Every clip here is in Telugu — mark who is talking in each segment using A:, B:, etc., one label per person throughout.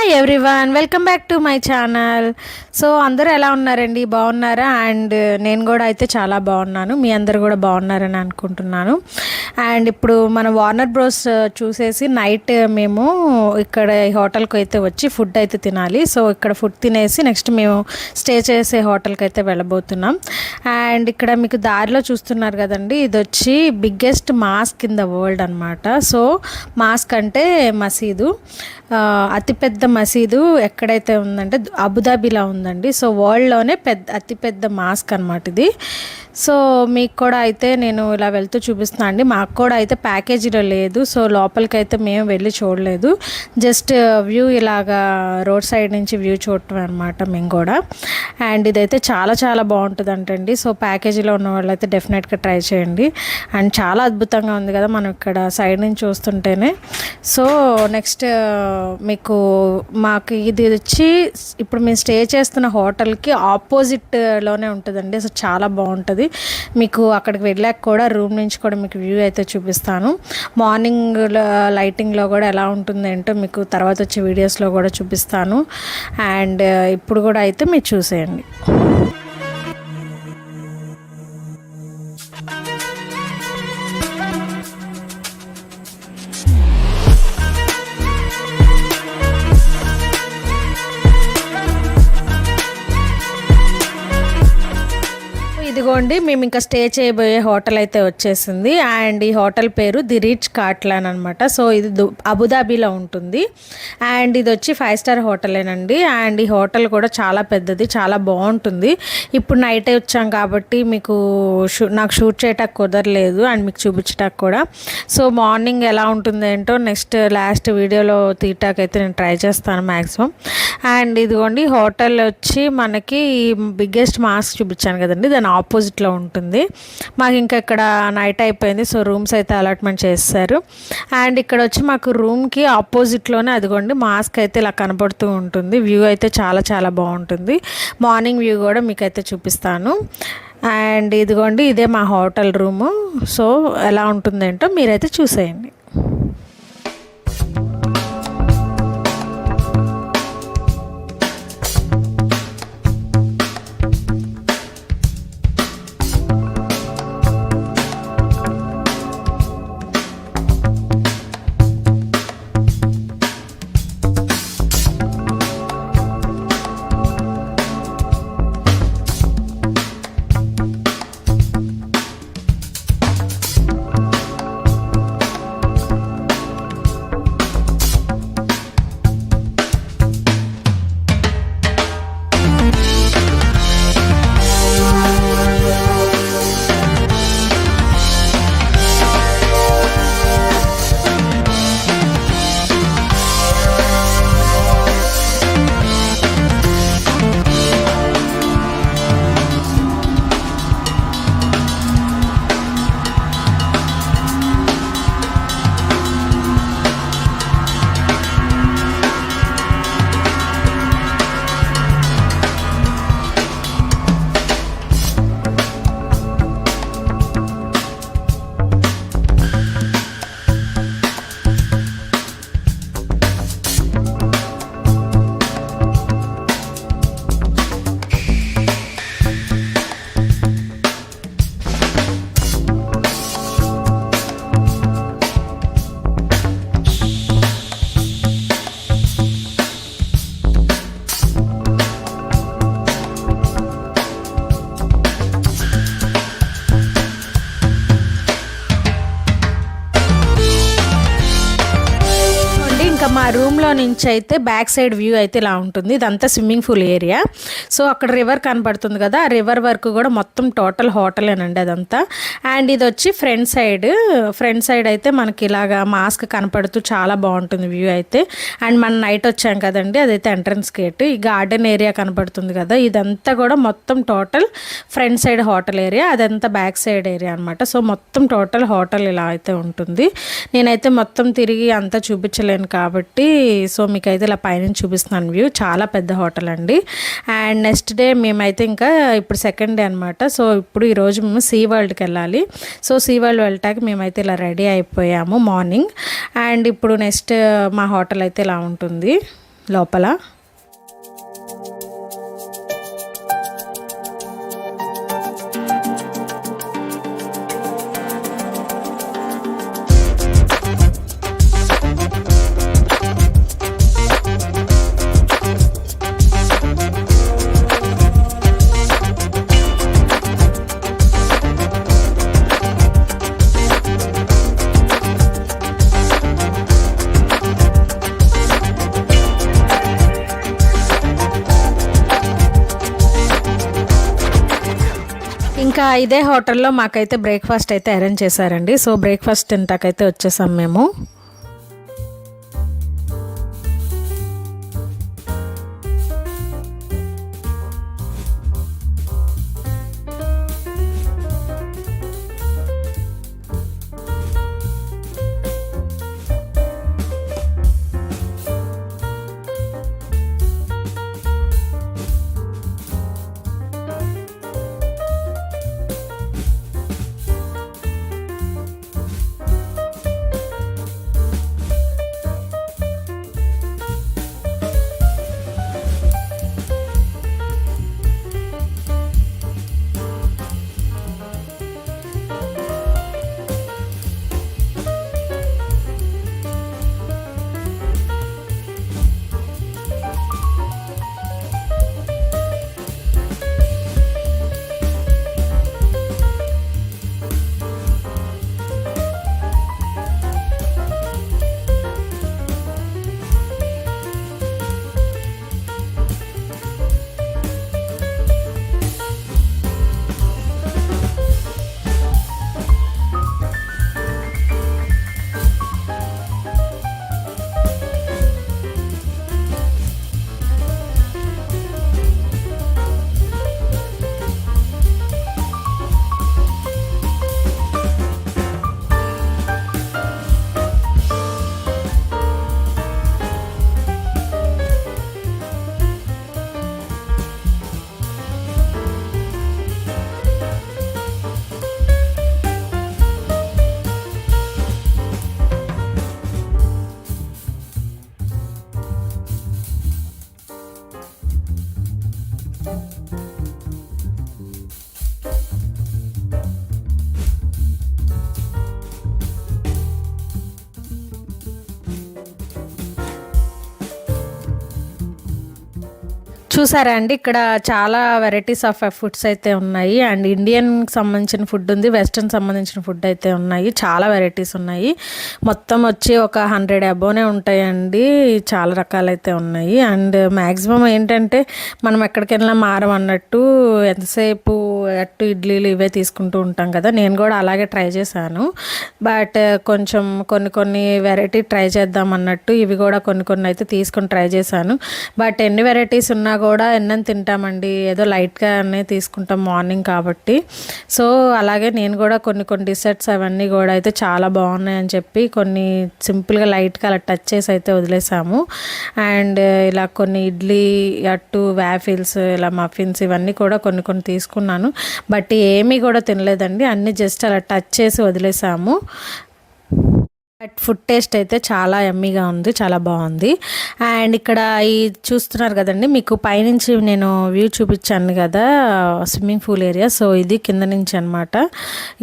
A: Hi everyone, welcome back to my channel. So అందరూ ఎలా ఉన్నారండి, బాగున్నారా? అండ్ నేను కూడా అయితే చాలా బాగున్నాను, మీ అందరు కూడా బాగున్నారని అనుకుంటున్నాను. అండ్ ఇప్పుడు మన వార్నర్ బ్రోస్ చూసేసి నైట్ మేము ఇక్కడ ఈ హోటల్కి అయితే వచ్చి ఫుడ్ అయితే తినాలి. సో ఇక్కడ ఫుడ్ తినేసి నెక్స్ట్ మేము స్టే చేసే హోటల్కి అయితే వెళ్ళబోతున్నాం. అండ్ ఇక్కడ మీకు దారిలో చూస్తున్నారు కదండి, ఇది వచ్చి biggest mask in the world అనమాట. సో మాస్క్ అంటే మసీదు, అతిపెద్ద మసీదు ఎక్కడైతే ఉందంటే అబుదాబిలో ఉందండి. సో వరల్డ్లోనే అతిపెద్ద మాస్క్ అనమాట ఇది. సో మీకు కూడా అయితే నేను ఇలా వెళ్తూ చూపిస్తున్నాను అండి. మాకు కూడా అయితే ప్యాకేజీలో లేదు, సో లోపలికి అయితే మేము వెళ్ళి చూడలేదు. జస్ట్ వ్యూ ఇలాగా రోడ్ సైడ్ నుంచి వ్యూ చూడటం అనమాట మేము కూడా. అండ్ ఇదైతే చాలా చాలా బాగుంటుంది అంటండి. సో ప్యాకేజీలో ఉన్న వాళ్ళైతే డెఫినెట్గా ట్రై చేయండి. అండ్ చాలా అద్భుతంగా ఉంది కదా మనం ఇక్కడ సైడ్ నుంచి చూస్తుంటేనే. సో నెక్స్ట్ మాకు ఇది వచ్చి ఇప్పుడు మేము స్టే చేస్తున్న హోటల్కి ఆపోజిట్లోనే ఉంటుందండి. సో చాలా బాగుంటుంది. మీకు అక్కడికి వెళ్ళాక కూడా రూమ్ నుంచి కూడా మీకు వ్యూ అయితే చూపిస్తాను. మార్నింగ్ లైటింగ్లో కూడా ఎలా ఉంటుంది ఏంటో మీకు తర్వాత వచ్చే వీడియోస్లో కూడా చూపిస్తాను. అండ్ ఇప్పుడు కూడా అయితే మీరు చూసేయండి. ఇదిగోండి మేము ఇంకా స్టే చేయబోయే హోటల్ అయితే వచ్చేసింది. అండ్ ఈ హోటల్ పేరు ది రిచ్ కార్ట్లాన్ అనమాట. సో ఇది అబుదాబిలో ఉంటుంది. అండ్ ఇది వచ్చి 5 స్టార్ హోటలేనండి. అండ్ ఈ హోటల్ కూడా చాలా పెద్దది, చాలా బాగుంటుంది. ఇప్పుడు నైట్ వచ్చాం కాబట్టి మీకు నాకు షూట్ చేయటానికి కుదరలేదు అండ్ మీకు చూపించటానికి కూడా. సో మార్నింగ్ ఎలా ఉంటుంది ఏంటో నెక్స్ట్ లాస్ట్ వీడియోలో తీయటానికి అయితే నేను ట్రై చేస్తాను మ్యాక్సిమం. అండ్ ఇదిగోండి హోటల్ వచ్చి మనకి బిగ్గెస్ట్ మాస్క్ చూపించాను కదండి, దాని ఆపోజిట్లో ఉంటుంది. మాకు ఇంకా ఇక్కడ నైట్ అయిపోయింది, సో రూమ్స్ అయితే అలాట్మెంట్ చేస్తారు. అండ్ ఇక్కడ వచ్చి మాకు రూమ్కి ఆపోజిట్లోనే అదిగోండి మాస్క్ అయితే ఇలా కనపడుతూ ఉంటుంది. వ్యూ అయితే చాలా చాలా బాగుంటుంది. మార్నింగ్ వ్యూ కూడా మీకైతే చూపిస్తాను. అండ్ ఇదిగోండి ఇదే మా హోటల్ రూము. సో ఎలా ఉంటుందేంటో మీరైతే చూసేయండి. మా రూమ్లో నుంచి అయితే బ్యాక్ సైడ్ వ్యూ అయితే ఇలా ఉంటుంది. ఇదంతా స్విమ్మింగ్ పూల్ ఏరియా. సో అక్కడ రివర్ కనపడుతుంది కదా, ఆ రివర్ వరకు కూడా మొత్తం టోటల్ హోటలేనండి అదంతా. అండ్ ఇది వచ్చి ఫ్రంట్ సైడ్ అయితే మనకి ఇలాగా మాస్క్ కనపడుతూ చాలా బాగుంటుంది వ్యూ అయితే. అండ్ మనం నైట్ వచ్చాం కదండి, అదైతే ఎంట్రన్స్ గేట్. ఈ గార్డెన్ ఏరియా కనపడుతుంది కదా, ఇదంతా కూడా మొత్తం total front side hotel area, అదంతా బ్యాక్ సైడ్ ఏరియా అనమాట. సో మొత్తం టోటల్ హోటల్ ఇలా అయితే ఉంటుంది. నేనైతే మొత్తం తిరిగి అంతా చూపించలేను కాబట్టి సో మీకైతే ఇలా పైనుంచి చూపిస్తున్నాను వ్యూ. చాలా పెద్ద హోటల్ అండి. అండ్ నెక్స్ట్ డే మేమైతే ఇంకా ఇప్పుడు సెకండ్ డే అనమాట. సో ఇప్పుడు ఈరోజు మేము సీ వరల్డ్కి వెళ్ళాలి. సో సీ వరల్డ్ వెళ్ళటానికి మేమైతే ఇలా రెడీ అయిపోయాము మార్నింగ్. అండ్ ఇప్పుడు నెక్స్ట్ మా హోటల్ అయితే ఇలా ఉంటుంది. లోపల. ఇంకా ఇదే హోటల్లో మాకైతే బ్రేక్ఫాస్ట్ అయితే అరేంజ్ చేశారండి. సో బ్రేక్ఫాస్ట్ తింటాకైతే వచ్చేసాం మేము. చూసారా అండి, ఇక్కడ చాలా వెరైటీస్ ఆఫ్ ఫుడ్స్ అయితే ఉన్నాయి. అండ్ ఇండియన్కి సంబంధించిన ఫుడ్ ఉంది, వెస్ట్రన్ సంబంధించిన ఫుడ్ అయితే ఉన్నాయి. చాలా వెరైటీస్ ఉన్నాయి. మొత్తం వచ్చి ఒక 100 అబోనే ఉంటాయండి. చాలా రకాలైతే ఉన్నాయి. అండ్ మ్యాక్సిమం ఏంటంటే మనం ఎక్కడికి వెళ్ళినా మారం అన్నట్టు ఎంతసేపు అట్టు ఇడ్లీలు ఇవే తీసుకుంటూ ఉంటాం కదా. నేను కూడా అలాగే ట్రై చేశాను. బట్ కొంచెం కొన్ని వెరైటీ ట్రై చేద్దాం అన్నట్టు ఇవి కూడా కొన్ని అయితే తీసుకొని ట్రై చేశాను. బట్ ఎన్ని వెరైటీస్ ఉన్నా కూడా ఎన్నని తింటామండి, ఏదో లైట్గానే తీసుకుంటాం మార్నింగ్ కాబట్టి. సో అలాగే నేను కూడా కొన్ని డిసర్ట్స్ అవన్నీ కూడా అయితే చాలా బాగున్నాయని చెప్పి కొన్ని సింపుల్గా లైట్గా అలా టచ్ చేసి అయితే వదిలేసాము. అండ్ ఇలా కొన్ని ఇడ్లీ అట్టు వ్యాఫిల్స్ ఇలా మఫిన్స్ ఇవన్నీ కూడా కొన్ని తీసుకున్నాను. బట్ ఏమీ కూడా తినలేదండి, అన్నీ జస్ట్ అలా టచ్ చేసి వదిలేసాము. బట్ ఫుడ్ టేస్ట్ అయితే చాలా యమ్మీగా ఉంది, చాలా బాగుంది. అండ్ ఇక్కడ ఈ చూస్తున్నారు కదండి, మీకు పైనుంచి నేను వ్యూ చూపించాను కదా స్విమ్మింగ్ పూల్ ఏరియా. సో ఇది కింద నుంచి అనమాట.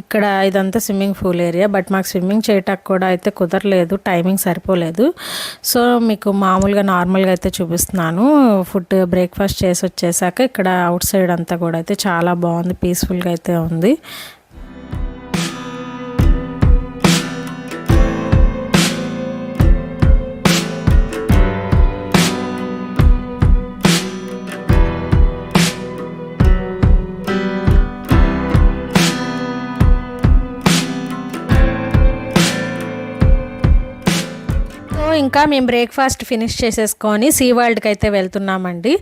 A: ఇక్కడ ఇదంతా స్విమ్మింగ్ పూల్ ఏరియా. బట్ మాకు స్విమ్మింగ్ చేయటానికి కూడా అయితే కుదరలేదు, టైమింగ్ సరిపోలేదు. సో మీకు మామూలుగా నార్మల్గా అయితే చూపిస్తున్నాను. ఫుడ్ బ్రేక్ఫాస్ట్ చేసి వచ్చేసాక ఇక్కడ అవుట్ సైడ్ అంతా కూడా అయితే చాలా బాగుంది, పీస్ఫుల్గా అయితే ఉంది. ఇంకా మేము బ్రేక్ఫాస్ట్ ఫినిష్ చేసేసుకొని సీ వరల్డ్కి అయితే వెళ్తున్నామండి.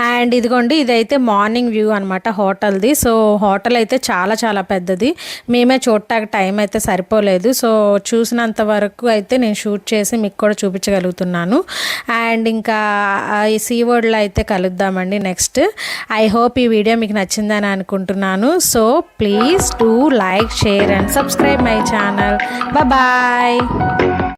A: అండ్ ఇదిగోండి, ఇదైతే మార్నింగ్ వ్యూ అనమాట హోటల్ది. సో హోటల్ అయితే చాలా పెద్దది. మేమే చూడటానికి టైం అయితే సరిపోలేదు. సో చూసినంత వరకు అయితే నేను షూట్ చేసి మీకు కూడా చూపించగలుగుతున్నాను. అండ్ ఇంకా ఈ సీ వరల్డ్లో అయితే కలుద్దామండి నెక్స్ట్. ఐ హోప్ ఈ వీడియో మీకు నచ్చిందని అనుకుంటున్నాను. So please do like, share and subscribe my channel. Bye.